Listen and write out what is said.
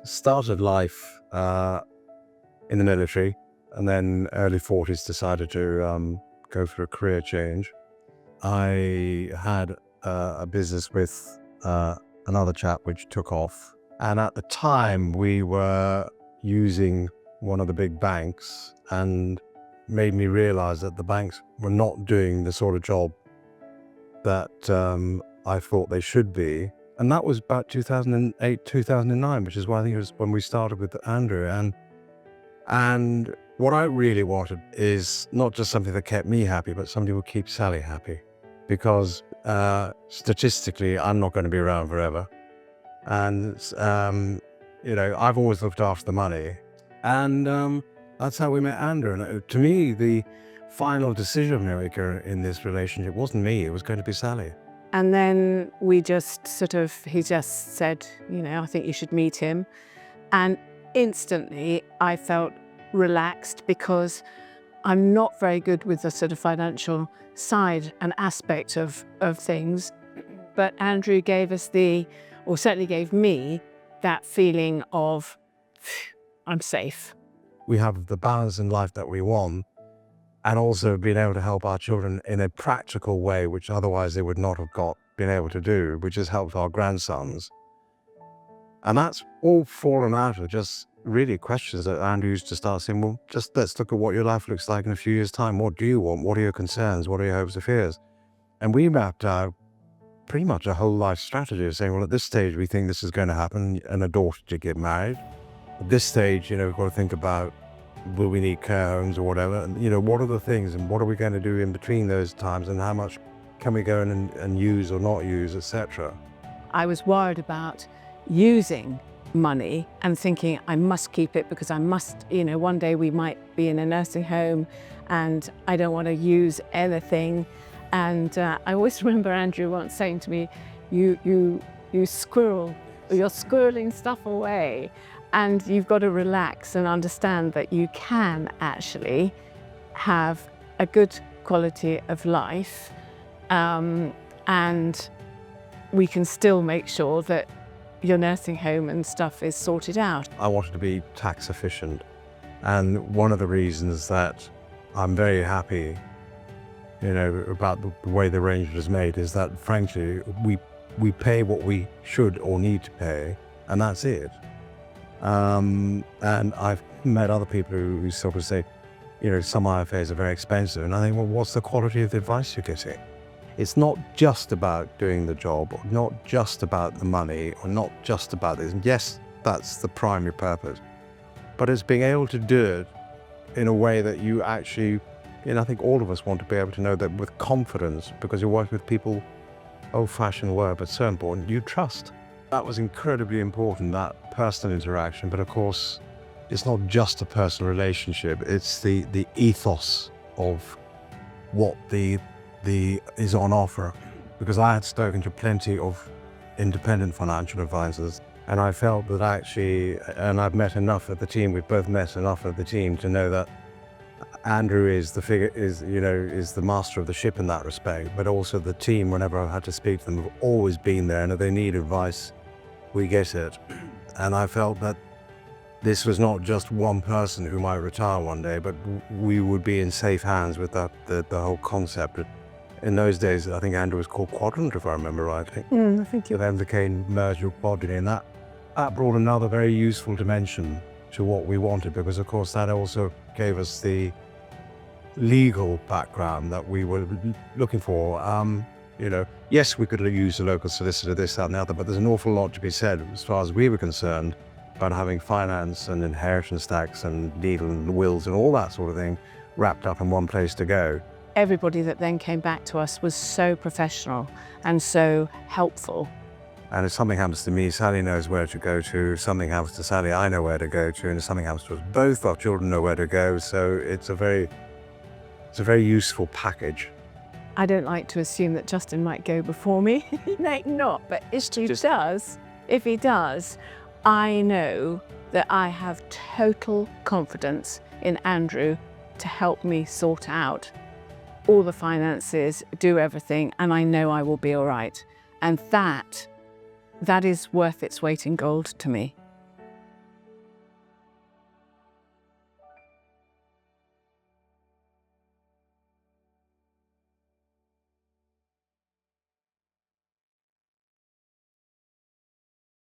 started life in the military, and then early 40s decided to go for a career change. I had a business with another chap which took off, and at the time we were using one of the big banks, and made me realize that the banks were not doing the sort of job that I thought they should be. And that was about 2008, 2009, which is why I think it was when we started with Andrew. And what I really wanted is not just something that kept me happy, but somebody who would keep Sally happy. Because statistically, I'm not going to be around forever. And, I've always looked after the money. And that's how we met Andrew. And to me, the final decision maker in this relationship wasn't me, it was going to be Sally. And then he just said, I think you should meet him. And instantly I felt relaxed, because I'm not very good with the sort of financial side and aspect of things. But Andrew gave us certainly gave me that feeling of, I'm safe. We have the balance in life that we want, and also being able to help our children in a practical way, which otherwise they would not have been able to do, which has helped our grandsons. And that's all fallen out of just really questions that Andrew used to start saying, well, just let's look at what your life looks like in a few years' time. What do you want? What are your concerns? What are your hopes and fears? And we mapped out pretty much a whole life strategy of saying, well, at this stage, we think this is going to happen, and a daughter to get married. At this stage, we've got to think about, will we need care homes or whatever? And, what are the things, and what are we going to do in between those times, and how much can we go in and use or not use, etc. I was worried about using money and thinking I must keep it, because I must, one day we might be in a nursing home and I don't want to use anything. And I always remember Andrew once saying to me, you squirrel, you're squirreling stuff away. And you've got to relax and understand that you can actually have a good quality of life, and we can still make sure that your nursing home and stuff is sorted out. I wanted to be tax efficient, and one of the reasons that I'm very happy, about the way the arrangement is made is that, frankly, we pay what we should or need to pay, and that's it. And I've met other people who sort of say, some IFAs are very expensive. And I think, well, what's the quality of the advice you're getting? It's not just about doing the job, or not just about the money, or not just about this. And yes, that's the primary purpose. But it's being able to do it in a way that you actually, I think all of us want to be able to know that with confidence, because you're working with people, old-fashioned word, but so important, you trust. That was incredibly important, that personal interaction. But of course, it's not just a personal relationship. It's the ethos of what the is on offer. Because I had spoken to plenty of independent financial advisors, and I felt that actually, and I've met enough of the team, we've both met enough of the team to know that Andrew is the figure, is the master of the ship in that respect. But also the team, whenever I've had to speak to them, have always been there, and if they need advice, we get it. And I felt that this was not just one person who might retire one day, but we would be in safe hands with the whole concept. In those days, I think Andrew was called Quadrant, if I remember rightly. I think you. Then became merged with Progeny, and that brought another very useful dimension to what we wanted, because of course that also gave us the legal background that we were looking for. Yes, we could use a local solicitor, this, that, and the other, but there's an awful lot to be said, as far as we were concerned, about having finance and inheritance tax and deed and wills and all that sort of thing wrapped up in one place to go. Everybody that then came back to us was so professional and so helpful. And if something happens to me, Sally knows where to go to. If something happens to Sally, I know where to go to. And if something happens to us, both our children know where to go. So it's a very useful package. I don't like to assume that Justin might go before me. He may not, but if he does, I know that I have total confidence in Andrew to help me sort out all the finances, do everything, and I know I will be all right. And that is worth its weight in gold to me.